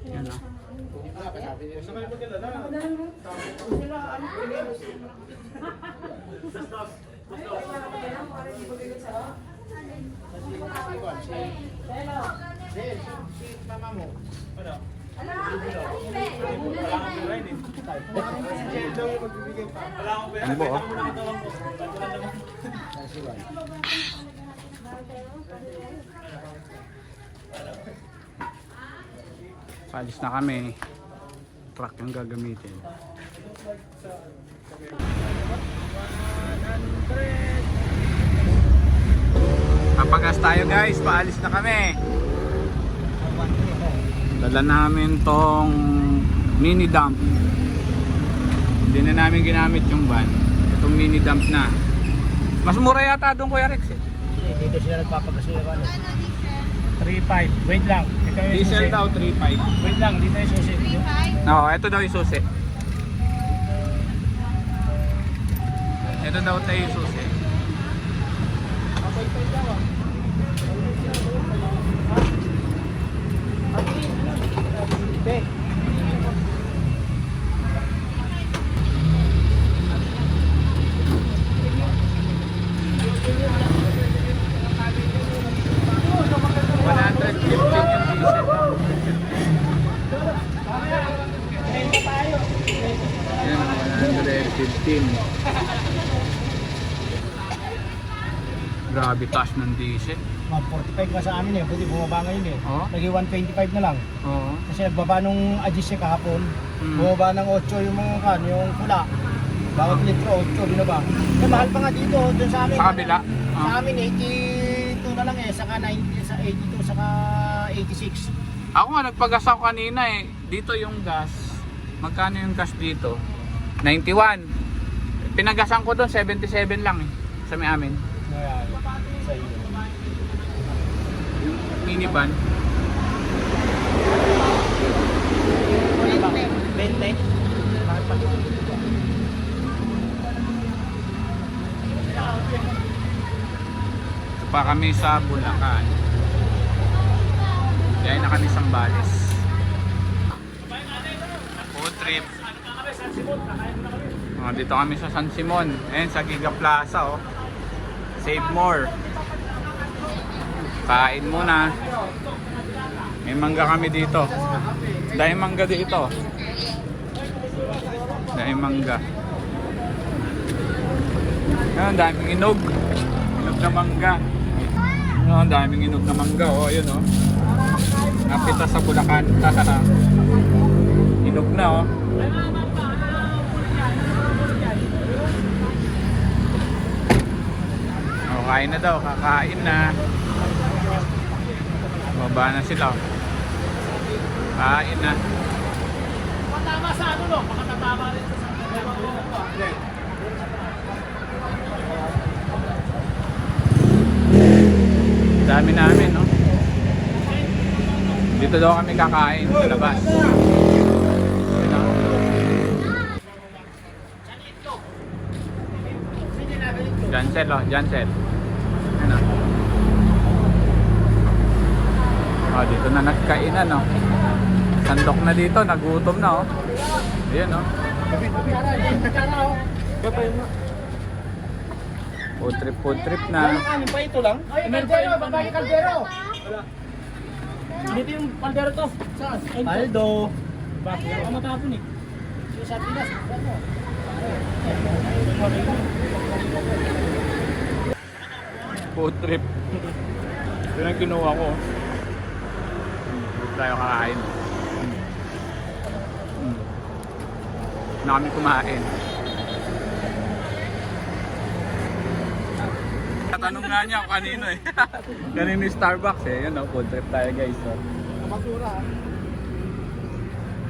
Yan o. Ano ba? Palis na kami. Truck yung gagamitin. Kapagas tayo guys, paalis na kami. Dala namin tong mini dump. Hindi na namin ginamit yung van. Itong mini dump na. Mas mura yata doon Kuya Rex eh. Dito sila nagpapagasuya ka. 3.5. Wait lang. Ito yung Diesel susi. daw 3.5. Wait lang, dito yung susi. Oo, ito daw yung susi. Ito daw tayo yung susi. Okay. Grabe taas ng diesel. 145 ka sa amin eh, buti bumaba ngayon eh. Oo. Naging 125 na lang. Oo. Kasi nagbaba nung Agis kahapon, Mm. bumaba ng 8 yung mga kan, yung pula. Bawat litro, 8 binaba. Eh, mahal pa nga dito, dun sa amin. Sa kabila? Sa amin, 82 na lang eh, saka 90, sa 82, saka 86. Ako nga nagpagas ako kanina eh. Dito yung gas. Magkano yung gas dito? 91. Pinagasan ko doon 77 lang eh. Sa may amin. Ayan, sa iyo. Minivan. 20. Mahal pa. Ito pa kami sa Bulacan. Kaya na kami Sambales. Food trip. Dito kami sa San Simon. Ayan sa Giga Plaza oh. Save more. Kain muna. May mangga kami dito. Dahil mangga dito. Dahil mangga. Ayan, daming inog. Inog na mangga. Ayan, daming inog na mangga. Oh, ayun oh. Napita sa Bulacan. Inog na oh. Oh, kain na daw. Kakain na. Baba na sila. Kain na. Matama sa ano no? Makatatama rin sa Dami namin, no? Dito daw kami kakain sa labas. Yun, no? Jansel, oh. Jansel. Yun, oh. Oh, dito na nagkainan, no? Sandok na dito, nagutom na, oh. Ayan, oh. Food trip na. Ano pa ito lang? Kaldero, babae kaldero. Dito yung kaldero to. Saan? Aldo. Bakit? Ang matapon eh. Sa Pinas. Food trip. Ito yung kinuha ko. Tayo kakain. Na kami kumain. Tatanong nga niya kung kanino eh. Kanino yung Starbucks eh. Yun, food trip tayo guys. So. Masura.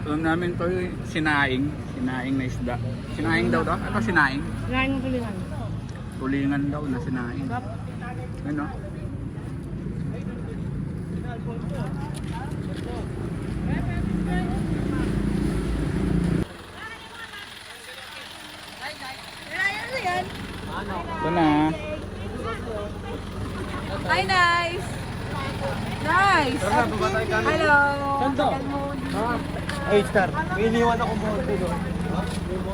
Alam namin to yung sinaing. Sinaing na isda. Sinaing daw to? Ano sinaing? Sinaing ng tulingan. Tulingan daw na sinaing. Ano? Ito na. Hi, nice! Nice! Hello! Ay, star. May iniwan ako mo doon.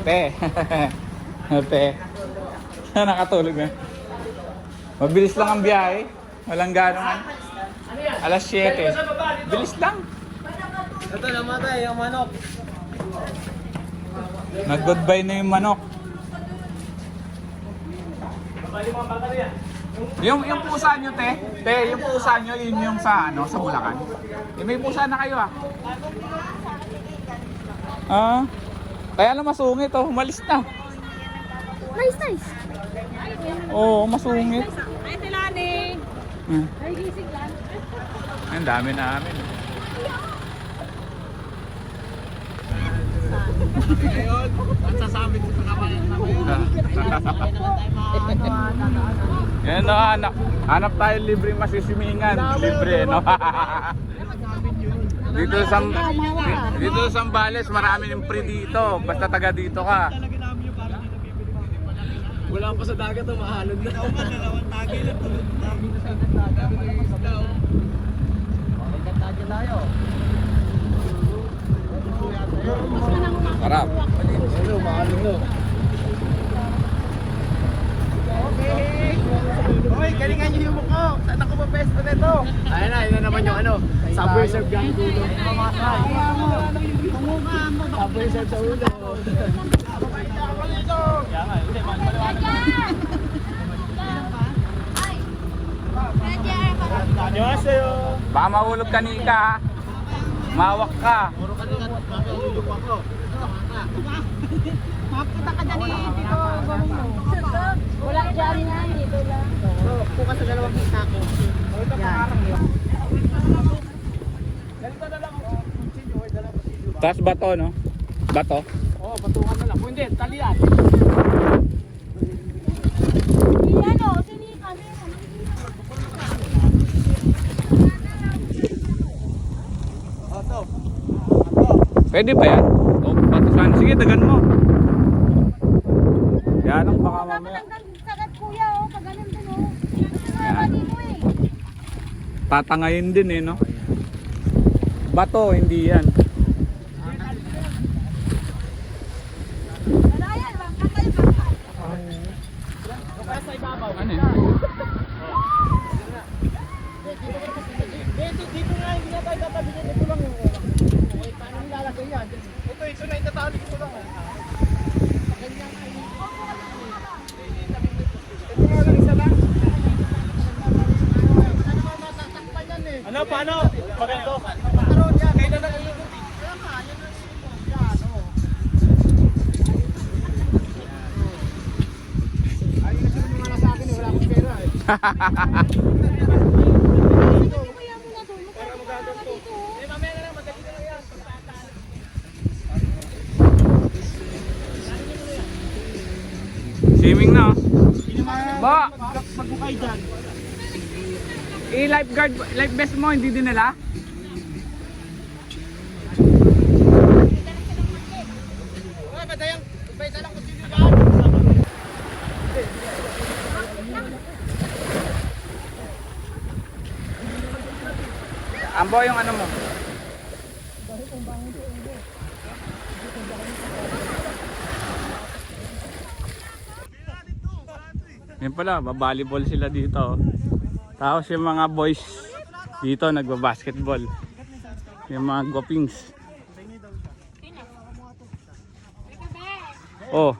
Pe. Pe. Nakatulog na. Mabilis lang ang biyahe. Walang gano'n. Alas 7. Bilis lang. Ito, namatay ang manok. Nag-goodbye na yung manok. Yung pusa nyo, te. Te, yung pusa nyo, yun yung sa, ano, sa Bulacan. May pusa na kayo, ah. Ah, kaya lang masungit, oh. Umalis na. Nice. Oo, masungit. Ay, Tilani. Ay, gising lang. Ang dami namin. Ngayon, ang sasabi ko sa kabayan na Yan no, hanap tayo libre masisimingan. Libre, no? Dito sa Zambales, marami ng free dito. Basta taga dito ka. wala pa sa dagat, mahalog na. Ikaw ka, dalawang tagi na tulog. Tagi na sa dagat. Okay, kantadya tayo. Sarap. Hello, mahalog na. Hoy, galingan niyo yung mukha. Saan ako mapesto nito? Ayun na, yun na naman yung ano. Subway serve gang dulo. Subway serve sa ulo. Annyeonghaseyo. Baka mahulog ka ni Ika, ha? Mawak ka. Puro ka lang, makakahulog ako. Mapunta ka dyan eh, dito. Wala dyan na, dito lang. Bukas sa dalawang kita ko. Taas bato, no? Bato? Oo, patungan na lang. Kung hindi, talian. Iyan o, sinika. Pwede ba yan? O, patusan. Sige, dagan mo. Yan ang baka mamaya. Sagat kuya o, pag ganun din o. Kasama dito eh. Tatangayin din eh, no? Bato, hindi yan. Wala yan, kakay bakal. Sa ibabaw. Ano yun? Dito nga, hindi na tayo tatabihin. Ito lang yung okay, paano nilalagay yan? Ito na itatali ko lang. Ito nga lang, isa lang. Ano, paano? Maganda. Pataron yan. Kaya na lang yung kaya nga, yan ang sipon. Yan, o. Ayun na sila mga sa akin, wala akong pera eh. Para magaganto. Eh, mamaya na lang, madali na lang yan. Swimming na, oh. Ba! Magbukay dyan. Lifeguard, life vest mo, hindi din nila? Uy, badayang, may dalang kutsilyo dyan. Ambo yung ano mo. Yan pala, babalibol sila dito, oh. Tapos yung mga boys dito nagba-basketball. Yung mga gwapings. Oh.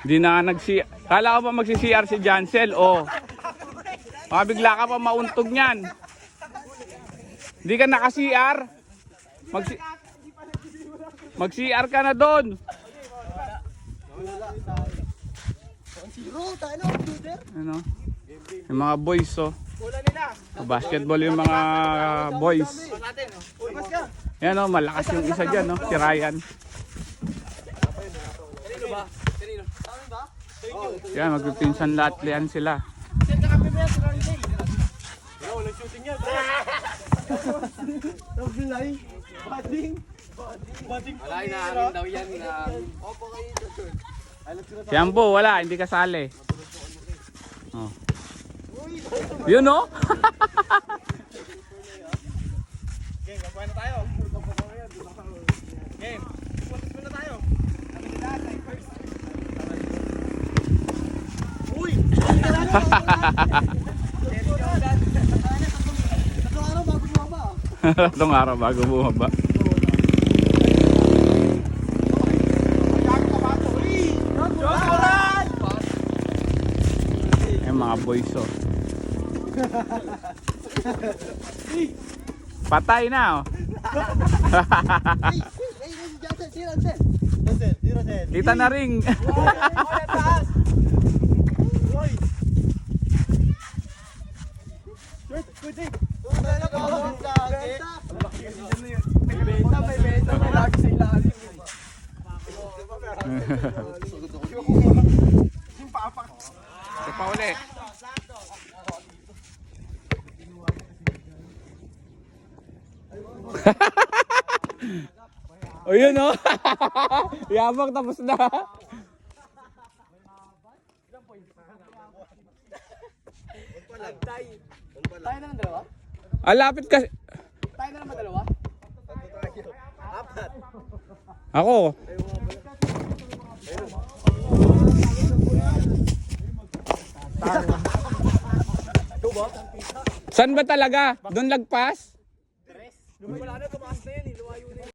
Di na nagsi... Kala ko pa magsi-CR si Jancel, oh. Bigla ka pa mauntog niyan. Hindi ka naka-CR. Mag-CR ka na doon. Ano? Yung mga boys, oh. Basketball yung mga boys. Yan, oh, malakas yung isa dyan, oh. Si Ryan. Yan, magpipinsan lahat yan sila. Si Ambo, wala, hindi kasali. Oh. Yun, no? Game, kapain na tayo. Game. Puntos muna tayo. Uy! Tatlong araw bago bumaba. Yung mga boys oh. Patay na oh. Kita na ring. Ito pa uli. O yun o. Yabang tapos na. Tayo na ng dalawa? Alapit kasi. Tayo na naman dalawa? Ako. Saan ba talaga? Doon lagpas? Wala na,